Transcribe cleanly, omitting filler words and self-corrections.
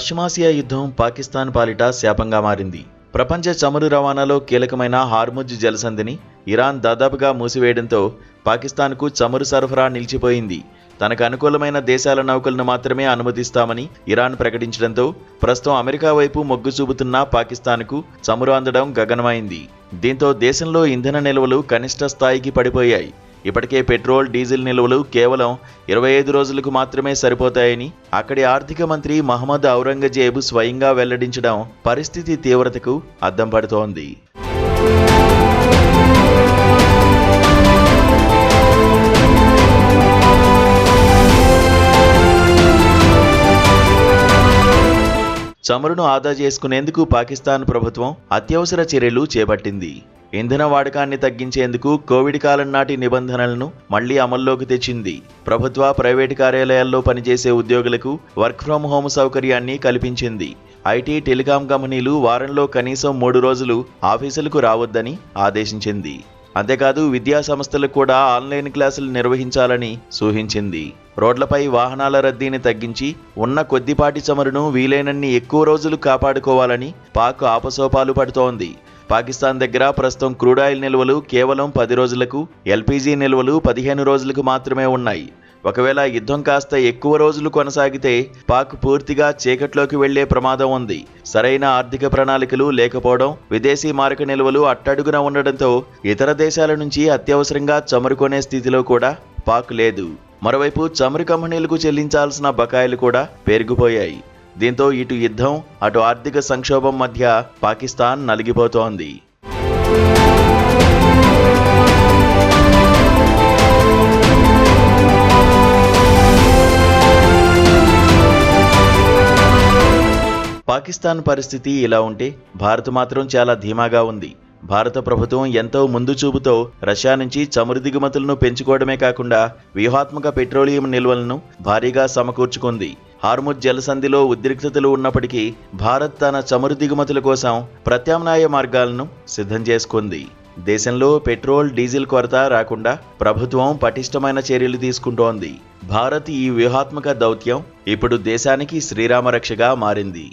పశ్చిమాసియా యుద్ధం పాకిస్తాన్ పాలిట శాపంగా మారింది. ప్రపంచ చమురు రవాణాలో కీలకమైన హార్ముజ్ జలసంధిని ఇరాన్ దాదాపుగా మూసివేయడంతో పాకిస్తాన్కు చమురు సరఫరా నిలిచిపోయింది. తనకు అనుకూలమైన దేశాల నౌకలను మాత్రమే అనుమతిస్తామని ఇరాన్ ప్రకటించడంతో ప్రస్తుతం అమెరికా వైపు మొగ్గు చూపుతున్న పాకిస్తాన్కు చమురు అందడం గగనమైంది. దీంతో దేశంలో ఇంధన నిల్వలు కనిష్ట స్థాయికి పడిపోయాయి. ఇప్పటికే పెట్రోల్, డీజిల్ నిల్వలు కేవలం 25 రోజులకు మాత్రమే సరిపోతాయని అక్కడి ఆర్థిక మంత్రి మహమ్మద్ ఔరంగజేబు స్వయంగా వెల్లడించడం పరిస్థితి తీవ్రతకు అద్దం పడుతోంది. చమురును ఆదా చేసుకునేందుకు పాకిస్తాన్ ప్రభుత్వం అత్యవసర చర్యలు చేపట్టింది. ఇంధన వాడకాన్ని తగ్గించేందుకు కోవిడ్ కాలం నాటి నిబంధనలను మళ్లీ అమల్లోకి తెచ్చింది. ప్రభుత్వ, ప్రైవేటు కార్యాలయాల్లో పనిచేసే ఉద్యోగులకు వర్క్ ఫ్రం హోం సౌకర్యాన్ని కల్పించింది. ఐటీ, టెలికాం కంపెనీలు వారంలో కనీసం 3 రోజులు ఆఫీసులకు రావద్దని ఆదేశించింది. అంతేకాదు విద్యా సంస్థలకు కూడా ఆన్లైన్ క్లాసులు నిర్వహించాలని సూచించింది. రోడ్లపై వాహనాల రద్దీని తగ్గించి ఉన్న కొద్దిపాటి చమురును వీలైనన్ని ఎక్కువ రోజులు కాపాడుకోవాలని పాక్ ఆపసోపాలు పడుతోంది. పాకిస్తాన్ దగ్గర ప్రస్తుతం క్రూడాయిల్ నిల్వలు కేవలం 10 రోజులకు, ఎల్పీజీ నిల్వలు 15 రోజులకు మాత్రమే ఉన్నాయి. ఒకవేళ యుద్ధం కాస్త ఎక్కువ రోజులు కొనసాగితే పాక్ పూర్తిగా చీకట్లోకి వెళ్లే ప్రమాదం ఉంది. సరైన ఆర్థిక ప్రణాళికలు లేకపోవడం, విదేశీ మారక నిల్వలు అట్టడుగున ఉండడంతో ఇతర దేశాల నుంచి అత్యవసరంగా చమురు కొనే స్థితిలో కూడా పాక్ లేదు. మరోవైపు చమురు కంపెనీలకు చెల్లించాల్సిన బకాయిలు కూడా పెరిగిపోయాయి. దీంతో ఇటు యుద్ధం, అటు ఆర్థిక సంక్షోభం మధ్య పాకిస్తాన్ నలిగిపోతోంది. పాకిస్తాన్ పరిస్థితి ఇలా ఉంటే భారత్ మాత్రం చాలా ధీమాగా ఉంది. భారత ప్రభుత్వం ఎంతో ముందు చూపుతో రష్యా నుంచి చమురు దిగుమతులను పెంచుకోవడమే కాకుండా వ్యూహాత్మక పెట్రోలియం నిల్వలను భారీగా సమకూర్చుకుంది. హార్ముజ్ జలసంధిలో ఉద్రిక్తతలు ఉన్నప్పటికీ భారత్ తన చమురు దిగుమతుల కోసం ప్రత్యామ్నాయ మార్గాలను సిద్ధం చేసుకుంది. దేశంలో పెట్రోల్, డీజిల్ కొరత రాకుండా ప్రభుత్వం పటిష్టమైన చర్యలు తీసుకుంటోంది. భారత్ ఈ వ్యూహాత్మక దౌత్యం ఇప్పుడు దేశానికి శ్రీరామ రక్షగా మారింది.